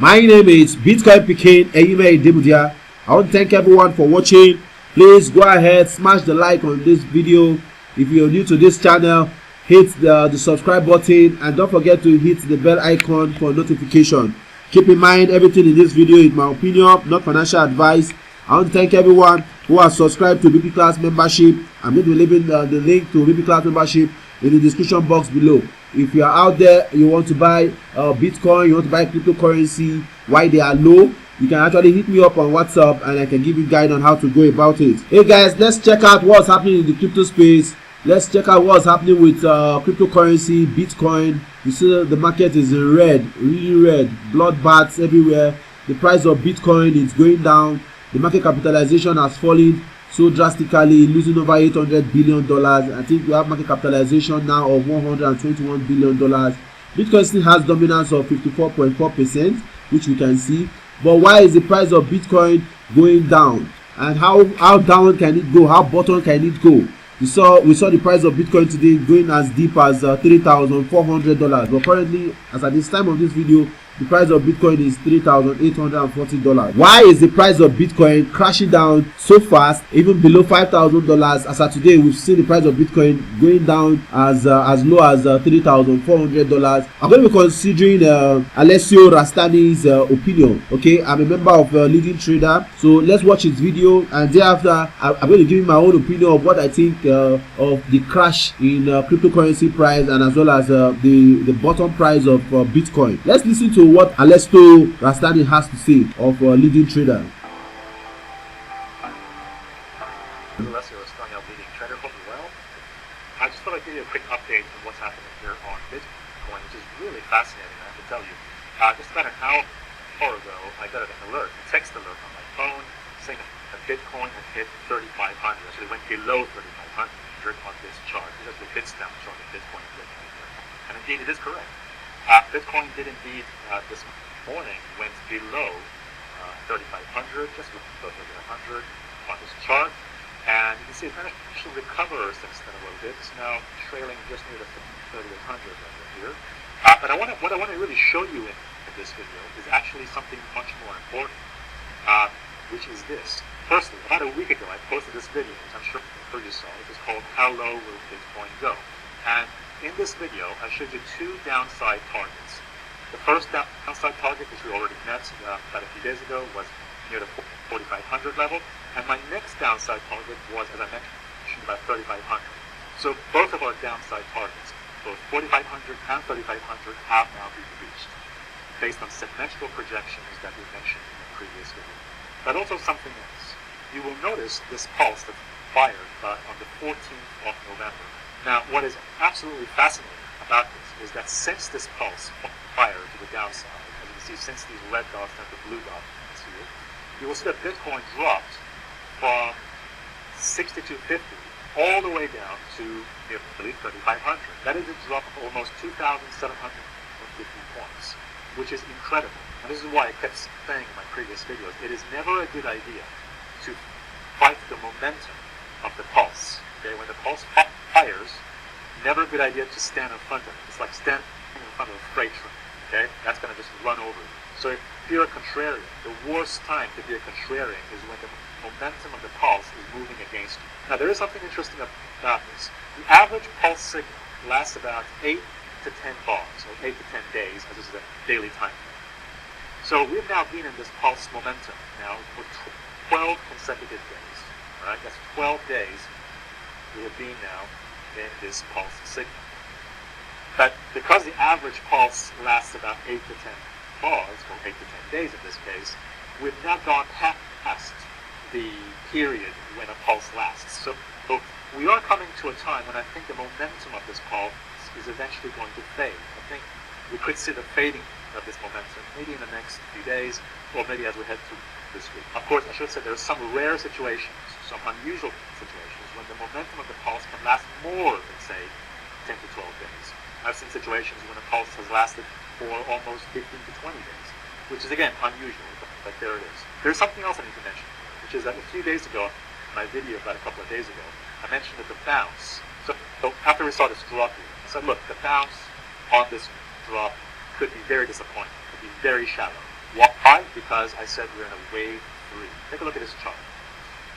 My name is Bitcoin Pikin Eyime Debudia. I want to thank everyone for watching. Please go ahead, smash the like on this video. If you're new to this channel, hit the subscribe button and don't forget to hit the bell icon for notification. Keep in mind, everything in this video is my opinion, not financial advice. I want to thank everyone who has subscribed to BP Class membership. I'm going to be leaving the link to BP Class membership in the description box below. If you are out there, you want to buy Bitcoin, you want to buy cryptocurrency while they are low, you can actually hit me up on WhatsApp and I can give you a guide on how to go about it. Hey guys, let's check out what's happening in the crypto space. Let's check out what's happening with cryptocurrency, Bitcoin. You see the market is in red, really red, bloodbaths everywhere. The price of Bitcoin is going down. The market capitalization has fallen so drastically, losing over $800 billion. I think we have market capitalization now of $121 billion. Bitcoin still has dominance of 54.4%, which we can see. But why is the price of Bitcoin going down? And how down can it go? How bottom can it go? We saw the price of Bitcoin today going as deep as $3,400. But currently, as at this time of this video, the price of Bitcoin is $3,840. Why is the price of Bitcoin crashing down so fast, even below $5,000? As at today, we've seen the price of Bitcoin going down as low as $3,400. I'm going to be considering Alessio Rastani's opinion. Okay, I'm a member of Leading Trader, so let's watch his video, and thereafter I'm going to give you my own opinion of what I think of the crash in cryptocurrency price, and as well as the bottom price of Bitcoin. Let's listen to what Alessio Rastani has to say of Leading Trader. Alessio Rastani, Leading Trader. Hope you're well. I just thought I'd give you a quick update on what's happening here on Bitcoin, which is really fascinating, I have to tell you. Just about an hour ago, I got an alert, a text alert on my phone saying that Bitcoin had hit 3,500. Actually went below 3,500 on this chart. This is the Bitstamp chart of Bitcoin. And indeed, it is correct. Bitcoin did indeed this morning went below 3,500, just below 3,500 on this chart, and you can see it managed to recover since then a little bit. It's now trailing just near the 3,800 level here. But what I want to really show you in this video is actually something much more important, which is this. Firstly, about a week ago, I posted this video, which I'm sure you saw. It was called "How Low Will Bitcoin Go?" And in this video, I showed you two downside targets. The first downside target, which we already met about a few days ago, was near the 4,500 level, and my next downside target was, as I mentioned, about 3,500. So both of our downside targets, both 4,500 and 3,500, have now been reached, based on symmetrical projections that we mentioned in the previous video. But also something else. You will notice this pulse that fired on the 14th of November. Now, what is absolutely fascinating about this is that since this pulse fired to the downside, as you can see, since these red dots and the blue dots here, you will see that Bitcoin dropped from 6,250 all the way down to nearly 3,500. That is a drop of almost 2,750 points, which is incredible. And this is why I kept saying in my previous videos, it is never a good idea to fight the momentum of the pulse. Okay, when the pulse fires, never a good idea to stand in front of it. It's like standing in front of a freight train. Okay, that's going to just run over you. So if you're a contrarian, the worst time to be a contrarian is when the momentum of the pulse is moving against you. Now there is something interesting about this. The average pulse signal lasts about 8 to 10 bars, or 8 to 10 days, as this is a daily time frame. So we've now been in this pulse momentum now for 12 consecutive days. All right, that's 12 days we have been now in this pulse signal. But because the average pulse lasts about 8 to 10 bars, or 8 to 10 days in this case, we've now gone past the period when a pulse lasts. So we are coming to a time when I think the momentum of this pulse is eventually going to fade. I think we could see the fading of this momentum maybe in the next few days, or maybe as we head through this week. Of course, I should say there are some rare situations, some unusual situations, when the momentum of the pulse can last more than, say, 10 to 12 days. I've seen situations when a pulse has lasted for almost 15 to 20 days, which is, again, unusual, but there it is. There's something else I need to mention, which is that a few days ago, in my video about a couple of days ago, I mentioned that the bounce. So after we saw this drop here, said, look, the bounce on this drop could be very disappointing, could be very shallow. Why? Because I said we're in a wave 3. Take a look at this chart.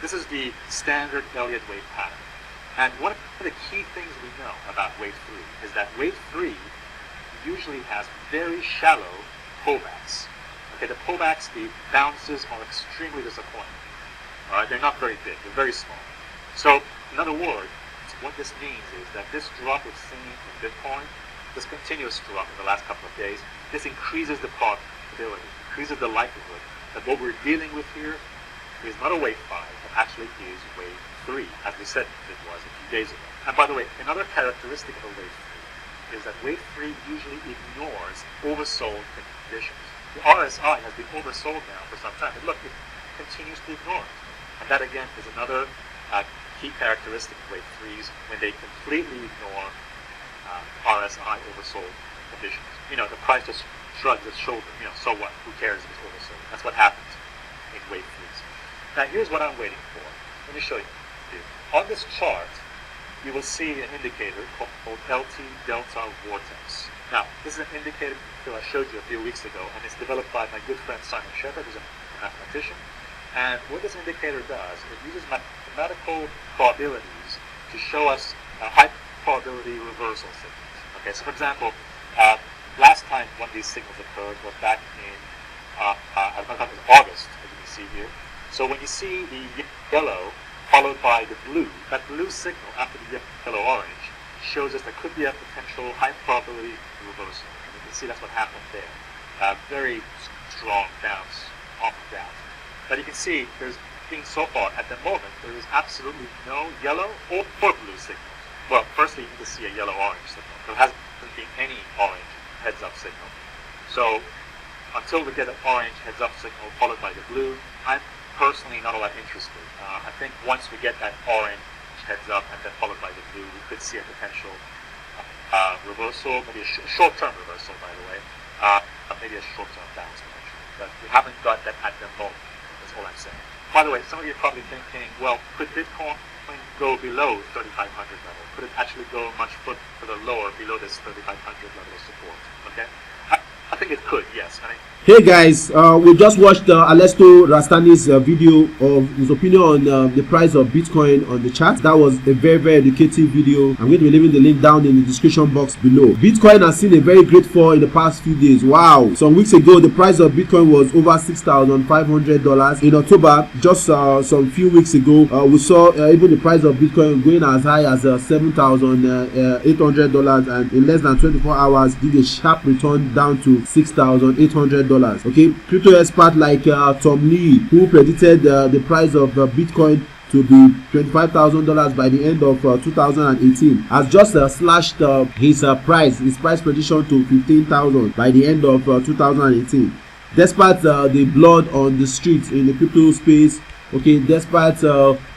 This is the standard Elliott wave pattern. And one of the key things we know about wave 3 is that wave 3 usually has very shallow pullbacks. Okay, the pullbacks, the bounces are extremely disappointing. All right, they're not very big, they're very small. So, in other words, what this means is that this drop we've seen in Bitcoin, this continuous drop in the last couple of days, this increases the probability, increases the likelihood that what we're dealing with here is not a wave 5, but actually is wave 3, as we said it was a few days ago. And by the way, another characteristic of wave 3 is that wave 3 usually ignores oversold conditions. The RSI has been oversold now for some time, but look, it continues to ignore it. And that again is another key characteristic of wave 3s when they completely ignore RSI oversold conditions. You know, the price just shrugs its shoulder, you know, so what? Who cares if it's oversold? That's what happens in wave 3s. Now here's what I'm waiting for. Let me show you. On this chart, you will see an indicator called LT Delta Vortex. Now, this is an indicator that I showed you a few weeks ago, and it's developed by my good friend Simon Shepard, who's a mathematician. And what this indicator does, it uses mathematical probabilities to show us high probability reversal signals. Okay, so for example, last time one of these signals occurred was back in August, as you can see here. So when you see the yellow followed by the blue, that blue signal after the yellow-orange shows us there could be a potential high probability reversal. And you can see that's what happened there. Very strong bounce off of that. But you can see there's been so far, at the moment, there is absolutely no yellow or blue signals. Well, firstly, you can see a yellow-orange signal. There hasn't been any orange heads-up signal. So until we get an orange heads-up signal followed by the blue, I'm personally not all that interested. I think once we get that orange heads-up and then followed by the blue, we could see a potential reversal, maybe a short-term reversal, by the way, maybe a short-term bounce potentially. But we haven't got that at the moment. That's all I'm saying. By the way, some of you are probably thinking, well, could Bitcoin go below 3,500 level? Could it actually go much further lower below this 3,500 level of support? Okay, I think it could, yes. Hey guys, we just watched Alessio Rastani's video of his opinion on the price of Bitcoin on the chart. That was a very, very educative video. I'm going to be leaving the link down in the description box below. Bitcoin has seen a very great fall in the past few days. Wow. Some weeks ago, the price of Bitcoin was over $6,500. In October, just some few weeks ago, we saw even the price of Bitcoin going as high as $7,800, and in less than 24 hours, did a sharp return down to $6,800. Okay, crypto expert like Tom Lee, who predicted the price of Bitcoin to be $25,000 by the end of 2018, has just slashed his price prediction to $15,000 by the end of 2018. Despite the blood on the streets in the crypto space, okay, despite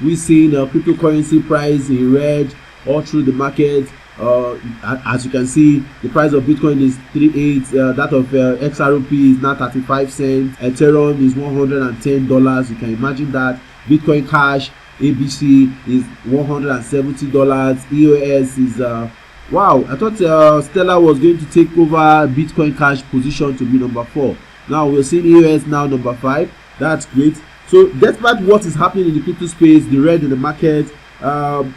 we seeing cryptocurrency price in red all through the market. As you can see, the price of Bitcoin is 3.8. That of XRP is now 35 cents. Ethereum is $110. You can imagine that. Bitcoin Cash ABC is $170. EOS is wow. I thought Stellar was going to take over Bitcoin Cash position to be number 4. Now we're seeing EOS now number 5. That's great. So despite what is happening in the crypto space, the red in the market, Tom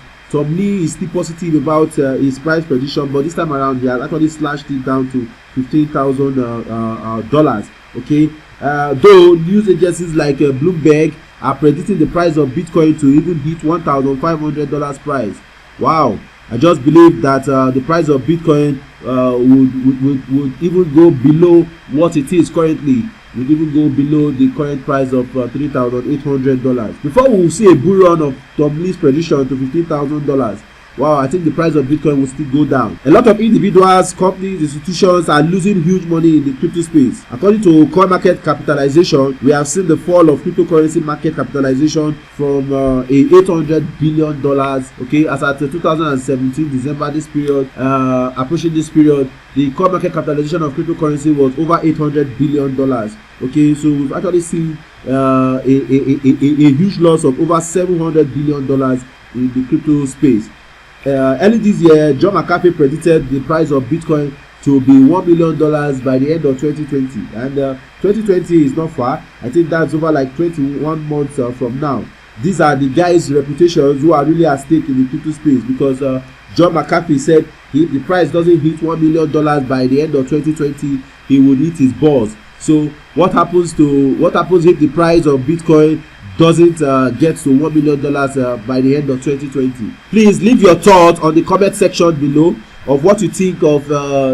Lee is still positive about his price prediction, but this time around he has actually slashed it down to $15,000. Okay, though news agencies like Bloomberg are predicting the price of Bitcoin to even hit $1,500 price. Wow! I just believe that the price of Bitcoin would even go below what it is currently. Would even go below the current price of $3,800 before we will see a bull run of Tom Lee's prediction to $15,000. Wow, I think the price of Bitcoin will still go down. A lot of individuals, companies, institutions are losing huge money in the crypto space. According to coin market capitalization, we have seen the fall of cryptocurrency market capitalization from $800 billion. Okay, as at 2017 December, this period, approaching this period, the coin market capitalization of cryptocurrency was over $800 billion. Okay, so we've actually seen a huge loss of over $700 billion in the crypto space. Early this year, John McAfee predicted the price of Bitcoin to be $1 million by the end of 2020, and 2020 is not far. I think that's over like 21 months from now. These are the guys' reputations who are really at stake in the crypto space, because John McAfee said if the price doesn't hit $1 million by the end of 2020, he would eat his balls. So what happens if the price of Bitcoin doesn't get to $1 million by the end of 2020? Please leave your thoughts on the comment section below of what you think of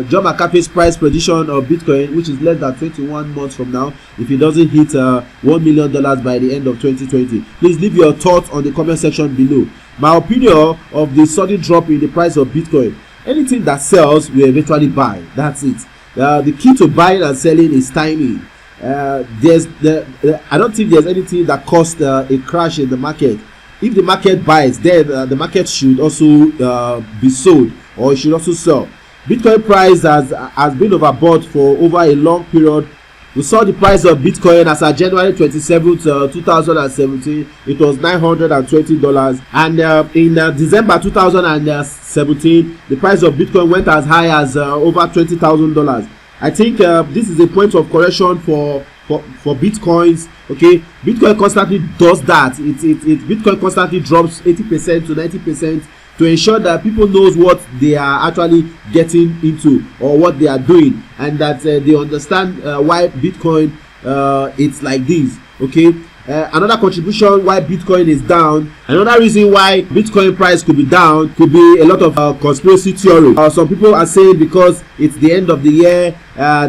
John McAfee's price prediction of Bitcoin, which is less than 21 months from now, if it doesn't hit $1 million by the end of 2020. Please leave your thoughts on the comment section below. My opinion of the sudden drop in the price of Bitcoin: anything that sells will eventually buy. That's it. The key to buying and selling is timing. I don't think there's anything that caused a crash in the market. If the market buys, then the market should also be sold, or it should also sell. Bitcoin price has been overbought for over a long period. We saw the price of Bitcoin as of January 27th, 2017. It was $920, and in December 2017, the price of Bitcoin went as high as over $20,000. I think this is a point of correction for Bitcoins. Okay, Bitcoin constantly does that. Bitcoin constantly drops 80% to 90% to ensure that people knows what they are actually getting into, or what they are doing, and that they understand why Bitcoin it's like this. Okay, another contribution why Bitcoin is down, another reason why Bitcoin price could be down, could be a lot of conspiracy theory. Some people are saying because it's the end of the year,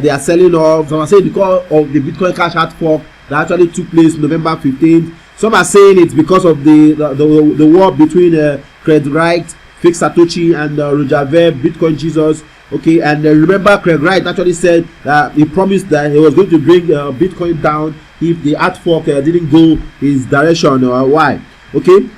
they are selling off. Some are saying because of the Bitcoin Cash Out fork that actually took place November 15th. Some are saying it's because of the war between Craig Wright, Fake Satoshi, and Roger Ver, Bitcoin Jesus. Okay, and remember, Craig Wright actually said that he promised that he was going to bring Bitcoin down if the art fork didn't go his direction. Why? Okay,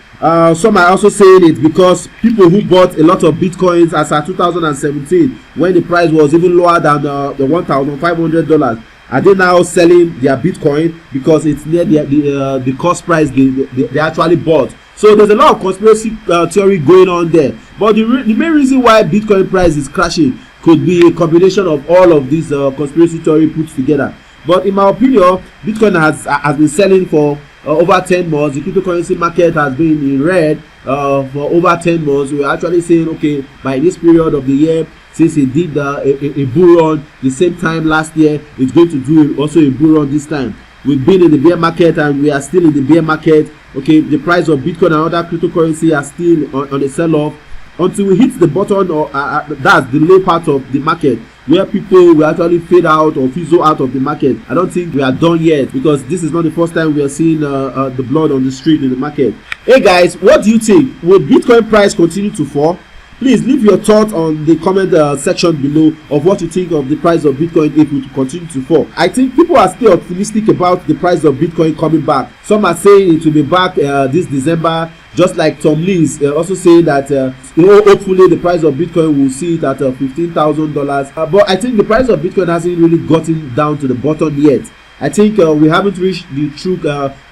some are also saying it because people who bought a lot of Bitcoins as of 2017, when the price was even lower than the $1,500, are they now selling their Bitcoin because it's near the cost price they actually bought? So there's a lot of conspiracy theory going on there. But the main reason why Bitcoin price is crashing could be a combination of all of these conspiracy theory put together. But in my opinion, Bitcoin has been selling for over 10 months. The cryptocurrency market has been in red for over 10 months. We're actually saying, okay, by this period of the year, since it did a bull run the same time last year, it's going to do also a bull run this time. We've been in the bear market and we are still in the bear market. Okay, the price of Bitcoin and other cryptocurrency are still on a sell-off until we hit the bottom, or that's the low part of the market, where people will actually fade out or fizzle out of the market. I don't think we are done yet, because this is not the first time we are seeing the blood on the street in the market. Hey guys, what do you think? Will Bitcoin price continue to fall? Please leave your thoughts on the comment section below of what you think of the price of Bitcoin if it will continue to fall. I think people are still optimistic about the price of Bitcoin coming back. Some are saying it will be back this December, just like Tom Lee is also saying that hopefully the price of Bitcoin will see it at $15,000. But I think the price of Bitcoin hasn't really gotten down to the bottom yet. I think we haven't reached the true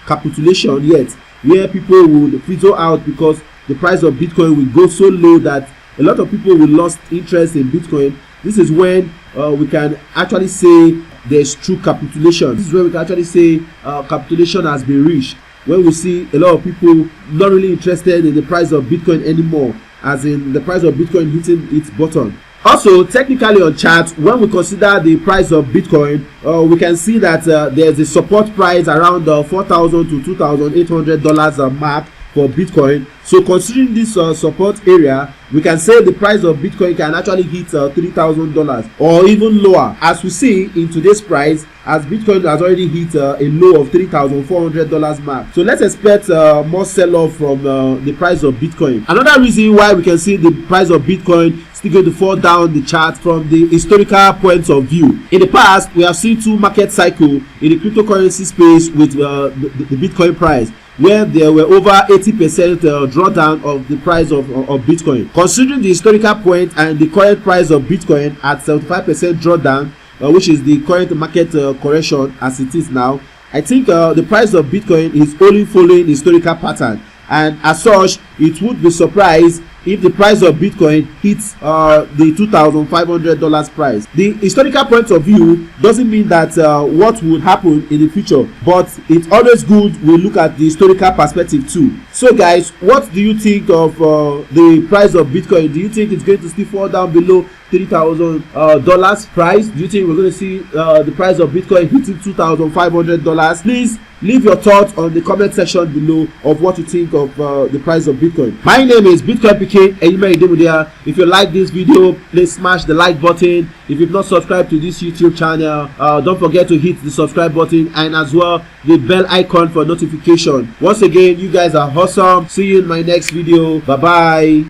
capitulation yet, where people will fizzle out because the price of Bitcoin will go so low that a lot of people will lost interest in Bitcoin. This is when we can actually say there's true capitulation. This is where we can actually say capitulation has been reached, when we see a lot of people not really interested in the price of Bitcoin anymore, as in the price of Bitcoin hitting its bottom. Also, technically on chart, when we consider the price of Bitcoin, we can see that there's a support price around $4,000 to $2,800 mark for Bitcoin. So considering this support area, we can say the price of Bitcoin can actually hit $3,000 or even lower. As we see in today's price, as Bitcoin has already hit a low of $3,400 mark. So let's expect more sell-off from the price of Bitcoin. Another reason why we can see the price of Bitcoin still going to fall down the chart from the historical point of view. In the past, we have seen two market cycles in the cryptocurrency space with the Bitcoin price, where there were over 80% drawdown of the price of Bitcoin. Considering the historical point and the current price of Bitcoin at 75% drawdown, which is the current market correction as it is now, I think the price of Bitcoin is only following historical pattern, and as such, it would be surprised if the price of Bitcoin hits the $2,500 price. The historical point of view doesn't mean that what would happen in the future, but it's always good we look at the historical perspective too. So guys, what do you think of the price of Bitcoin? Do you think it's going to still fall down below $3,000 price? Do you think we're going to see the price of Bitcoin hitting $2,500? Please leave your thoughts on the comment section below of what you think of the price of Bitcoin. My name is Bitcoin PK. If you like this video, please smash the like button. If you've not subscribed to this YouTube channel, don't forget to hit the subscribe button and as well the bell icon for notification. Once again, you guys are awesome. See you in my next video. Bye bye.